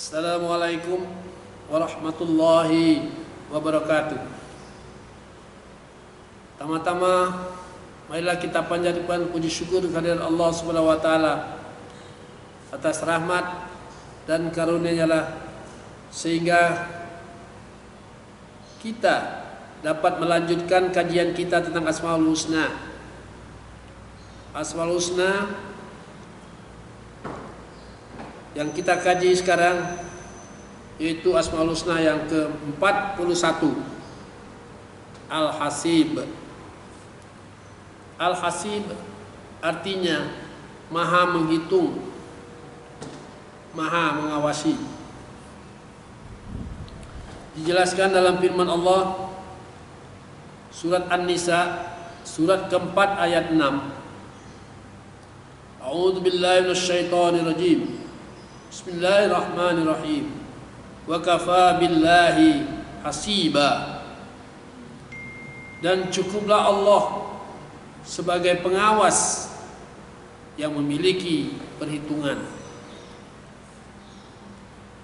Assalamualaikum warahmatullahi wabarakatuh. Tama-tama marilah kita panjatkan puji syukur kehadirat Allah Subhanahu wa taala atas rahmat dan karunia-Nya lah sehingga kita dapat melanjutkan kajian kita tentang Asmaul Husna. Asmaul Husna yang kita kaji sekarang yaitu Asmaul Husna yang ke-41, Al-Hasib. Al-Hasib artinya Maha menghitung, Maha mengawasi. Dijelaskan dalam firman Allah surat An-Nisa surat keempat ayat 6. A'udzu billahi minasyaitonir rajim. Bismillahirrahmanirrahim. Wa kafa billahi hasiba. Dan cukuplah Allah sebagai pengawas yang memiliki perhitungan.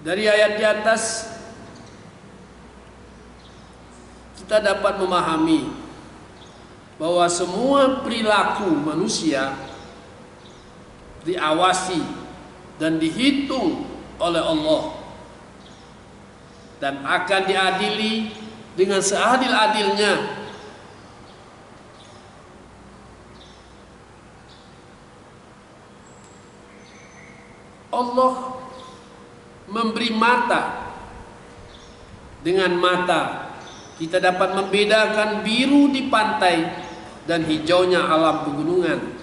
Dari ayat di atas kita dapat memahami bahwa semua perilaku manusia diawasi dan dihitung oleh Allah dan akan diadili dengan seadil-adilnya. Allah memberi mata, dengan mata kita dapat membedakan biru di pantai dan hijaunya alam pegunungan.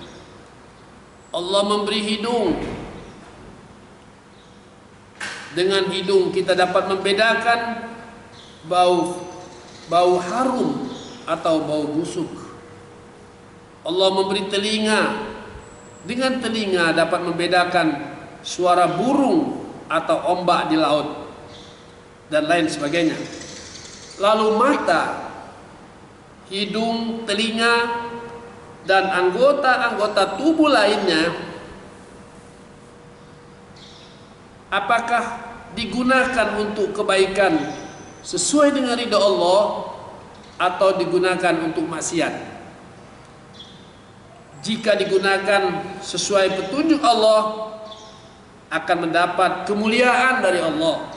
Allah memberi hidung, dengan hidung kita dapat membedakan bau harum atau bau busuk. Allah memberi telinga, dengan telinga dapat membedakan suara burung atau ombak di laut dan lain sebagainya. Lalu mata, hidung, telinga dan anggota-anggota tubuh lainnya apakah digunakan untuk kebaikan sesuai dengan ridha Allah atau digunakan untuk maksiat? Jika digunakan sesuai petunjuk Allah akan mendapat kemuliaan dari Allah.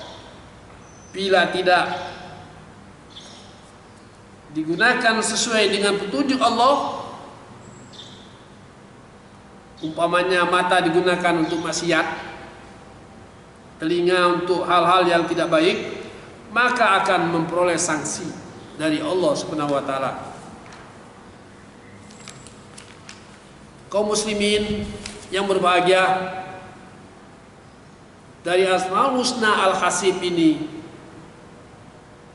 Bila tidak digunakan sesuai dengan petunjuk Allah, umpamanya mata digunakan untuk maksiat, telinga untuk hal-hal yang tidak baik, maka akan memperoleh sanksi dari Allah Subhanahu wa taala. Kaum muslimin yang berbahagia, dari Asmaul Husna Al-Hasib ini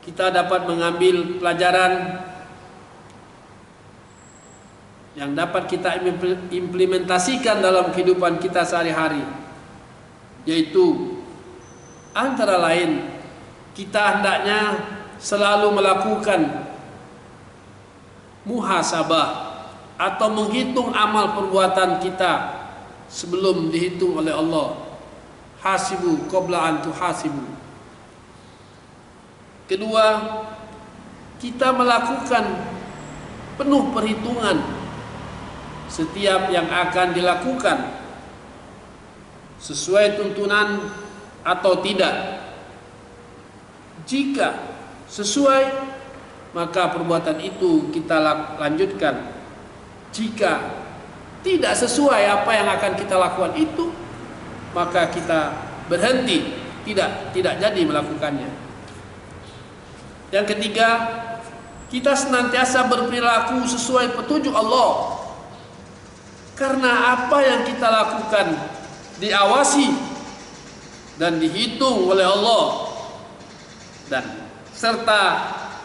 kita dapat mengambil pelajaran yang dapat kita implementasikan dalam kehidupan kita sehari-hari, yaitu antara lain kita hendaknya selalu melakukan muhasabah atau menghitung amal perbuatan kita sebelum dihitung oleh Allah. Hasibu qabla an tuhasibu. Kedua, kita melakukan penuh perhitungan setiap yang akan dilakukan sesuai tuntunan atau tidak. Jika sesuai, maka perbuatan itu kita lanjutkan. Jika tidak sesuai apa yang akan kita lakukan itu, maka kita berhenti, tidak jadi melakukannya. Yang ketiga, kita senantiasa berperilaku sesuai petunjuk Allah, karena apa yang kita lakukan diawasi dan dihitung oleh Allah, dan serta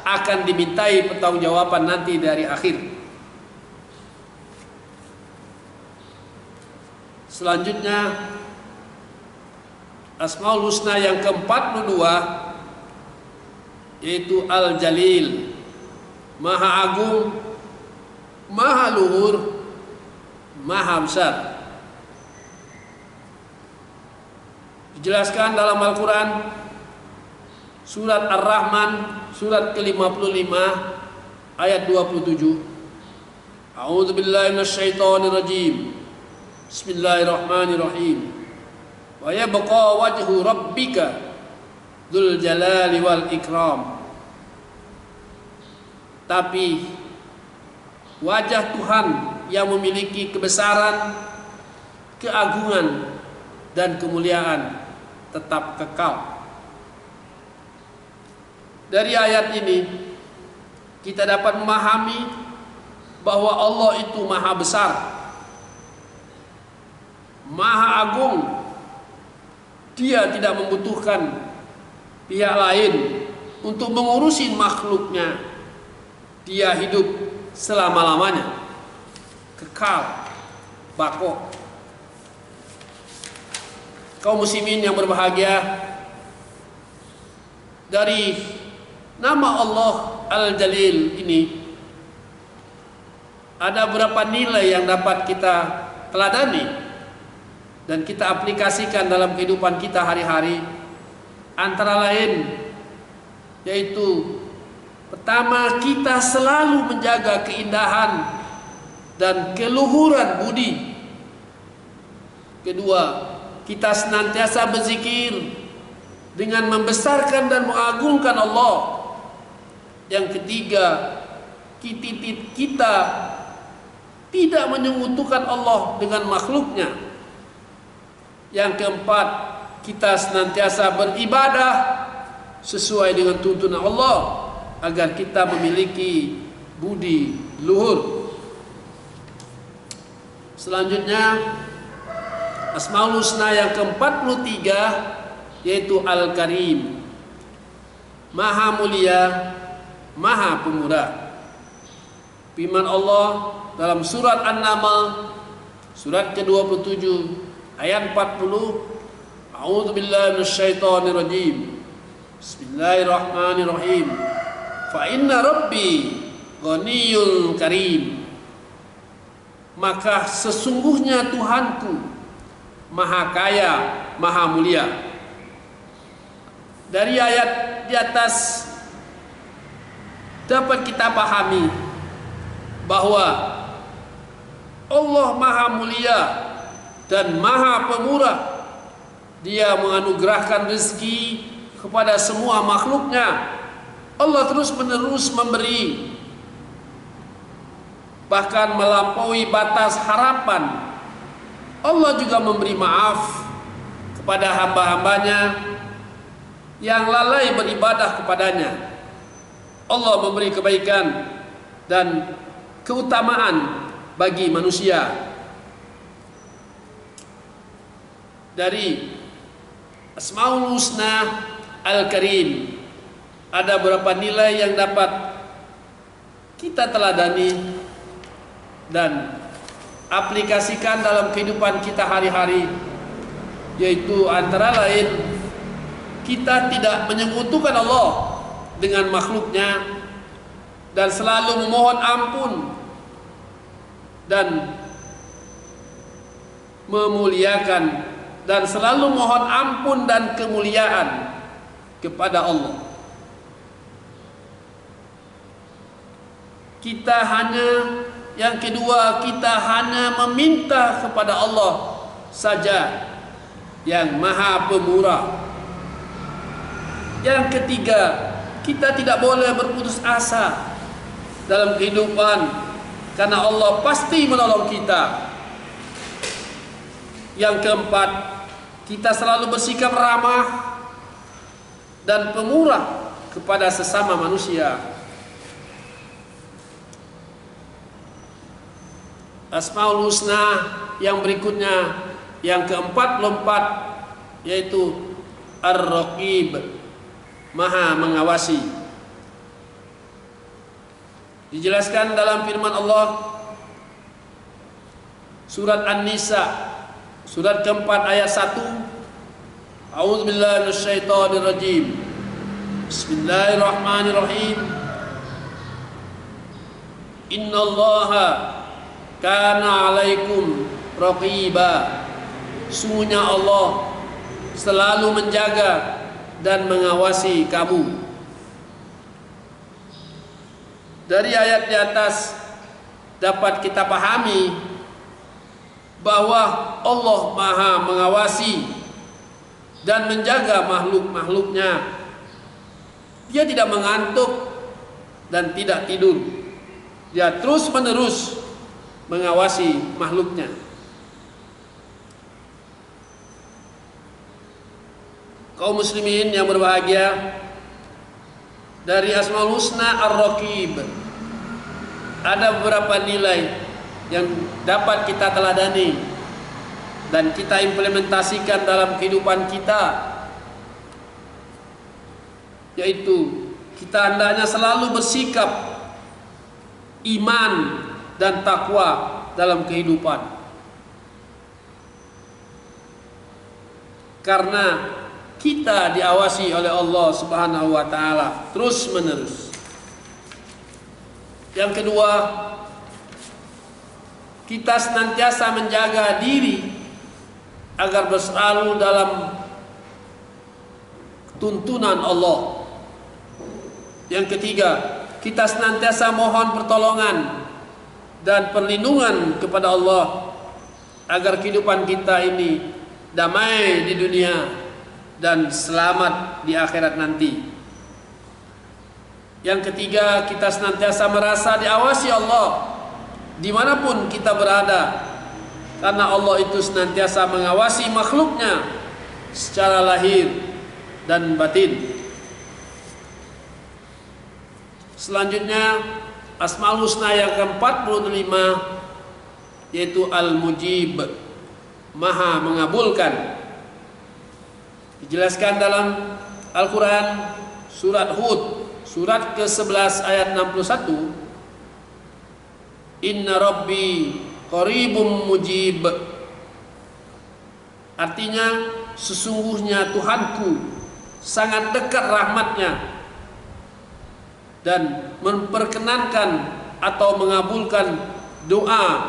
akan dimintai pertanggungjawaban nanti dari akhir. Selanjutnya, Asmaul Husna yang ke-42 yaitu Al-Jalil, Maha Agung, Maha Luhur, Maha Besar. Dijelaskan dalam Al-Quran surat Ar-Rahman surat ke-55 ayat 27. A'udzu billahi minasyaitonir rajim. Bismillahirrahmanirrahim. Wa yabqa wajhu rabbika dzul jalali wal ikram. Tapi wajah Tuhan yang memiliki kebesaran, keagungan dan kemuliaan tetap kekal. Dari ayat ini kita dapat memahami bahwa Allah itu maha besar, maha agung. Dia tidak membutuhkan pihak lain untuk mengurusi makhluknya. Dia hidup selama-lamanya, kekal, bako. Kaum muslimin yang berbahagia, dari nama Allah Al-Jalil ini ada beberapa nilai yang dapat kita teladani dan kita aplikasikan dalam kehidupan kita hari-hari. Antara lain yaitu, pertama, kita selalu menjaga keindahan dan keluhuran budi. Kedua, kita senantiasa berzikir dengan membesarkan dan mengagungkan Allah. Yang ketiga, kita tidak menyekutukan Allah dengan makhluknya. Yang keempat, kita senantiasa beribadah sesuai dengan tuntunan Allah agar kita memiliki budi luhur. Selanjutnya, Asmaul Husna yang ke-43 yaitu Al-Karim, Maha Mulia, Maha Pemurah. Firman Allah dalam surat An-Naml surat ke-27 ayat 40, A'udzu billahi minasyaitonir rajim. Bismillahirrahmanirrahim. Fa inna rabbi ghaniyyun karim. Maka sesungguhnya Tuhanku maha kaya, maha mulia. Dari ayat di atas dapat kita pahami bahwa Allah maha mulia dan maha pemurah. Dia menganugerahkan rezeki kepada semua makhluknya. Allah terus menerus memberi, bahkan melampaui batas harapan. Allah juga memberi maaf kepada hamba-hambanya yang lalai beribadah kepadanya. Allah memberi kebaikan dan keutamaan bagi manusia. Dari Asmaul Husna Al-Karim ada beberapa nilai yang dapat kita teladani dan aplikasikan dalam kehidupan kita hari-hari, yaitu antara lain kita tidak menyekutukan Allah dengan makhluknya dan selalu memohon ampun dan memuliakan dan selalu mohon ampun dan kemuliaan kepada Allah. Yang kedua, kita hanya meminta kepada Allah saja yang maha pemurah. Yang ketiga, kita tidak boleh berputus asa dalam kehidupan, karena Allah pasti menolong kita. Yang keempat, kita selalu bersikap ramah dan pemurah kepada sesama manusia. Asmaul Husna yang berikutnya yang ke-44 yaitu Ar-Raqib, maha mengawasi. Dijelaskan dalam firman Allah surat An-Nisa surat ke-4 ayat 1, A'udzu billahi minasyaitonir rajim. Bismillahirrahmanirrahim. Innallaha kana 'alaikum raqiba. Sungguhnya Allah selalu menjaga dan mengawasi kamu. Dari ayat di atas dapat kita pahami bahwa Allah Maha mengawasi dan menjaga makhluk-makhluknya. Dia tidak mengantuk dan tidak tidur. Dia terus-menerus mengawasi makhluknya. Kaum muslimin yang berbahagia, dari Asmaul Husna Ar-Raqib ada beberapa nilai yang dapat kita teladani dan kita implementasikan dalam kehidupan kita, yaitu kita hendaknya selalu bersikap iman dan takwa dalam kehidupan, karena kita diawasi oleh Allah Subhanahu wa taala terus menerus. Yang kedua, kita senantiasa menjaga diri agar berselalu dalam tuntunan Allah. Yang ketiga, kita senantiasa mohon pertolongan dan perlindungan kepada Allah agar kehidupan kita ini damai di dunia dan selamat di akhirat nanti. Yang ketiga, kita senantiasa merasa diawasi Allah dimanapun kita berada, karena Allah itu senantiasa mengawasi makhluknya secara lahir dan batin. Selanjutnya, Asmaul Husna yang ke-45 yaitu Al-Mujib, Maha mengabulkan. Dijelaskan dalam Al-Quran surat Hud surat ke-11 ayat 61, Inna Rabbi qaribum mujib. Artinya, sesungguhnya Tuhanku sangat dekat rahmatnya dan memperkenankan atau mengabulkan doa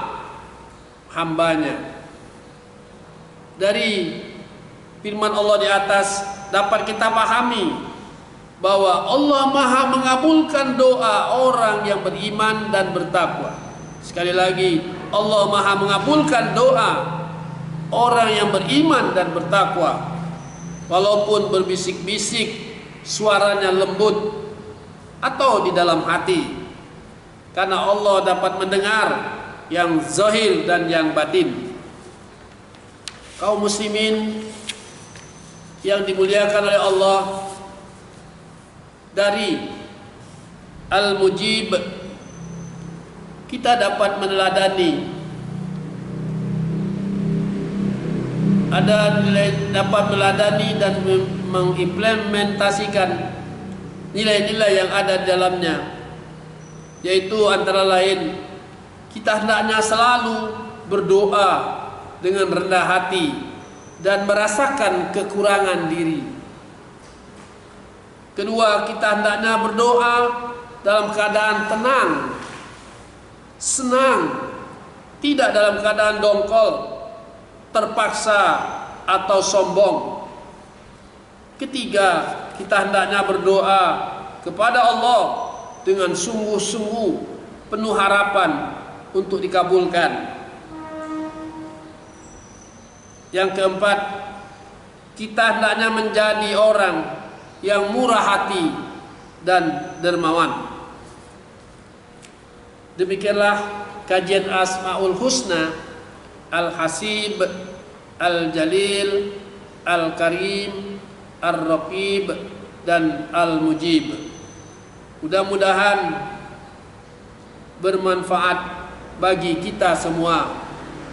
hambanya. Dari firman Allah di atas dapat kita pahami bahwa Allah Maha mengabulkan doa orang yang beriman dan bertakwa. Sekali lagi, Allah Maha mengabulkan doa orang yang beriman dan bertakwa, walaupun berbisik-bisik, suaranya lembut atau di dalam hati, karena Allah dapat mendengar yang zahir dan yang batin. Kaum muslimin yang dimuliakan oleh Allah, dari Al-Mujib kita dapat meneladani dapat meneladani dan mengimplementasikan nilai-nilai yang ada di dalamnya, yaitu antara lain kita hendaknya selalu berdoa dengan rendah hati dan merasakan kekurangan diri. Kedua, kita hendaknya berdoa dalam keadaan tenang, senang, tidak dalam keadaan dongkol, terpaksa atau sombong. Ketiga, kita hendaknya berdoa kepada Allah dengan sungguh-sungguh, penuh harapan untuk dikabulkan. Yang keempat, kita hendaknya menjadi orang yang murah hati dan dermawan. Demikianlah kajian Asmaul Husna, Al-Hasib, Al-Jalil, Al-Karim, Ar-Raqib, dan Al-Mujib. Mudah-mudahan bermanfaat bagi kita semua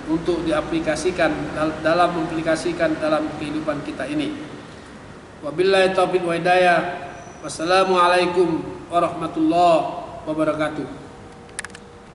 untuk diaplikasikan dalam kehidupan kita ini. Wabillahi taufiq wa hidayah. Wassalamualaikum warahmatullahi wabarakatuh.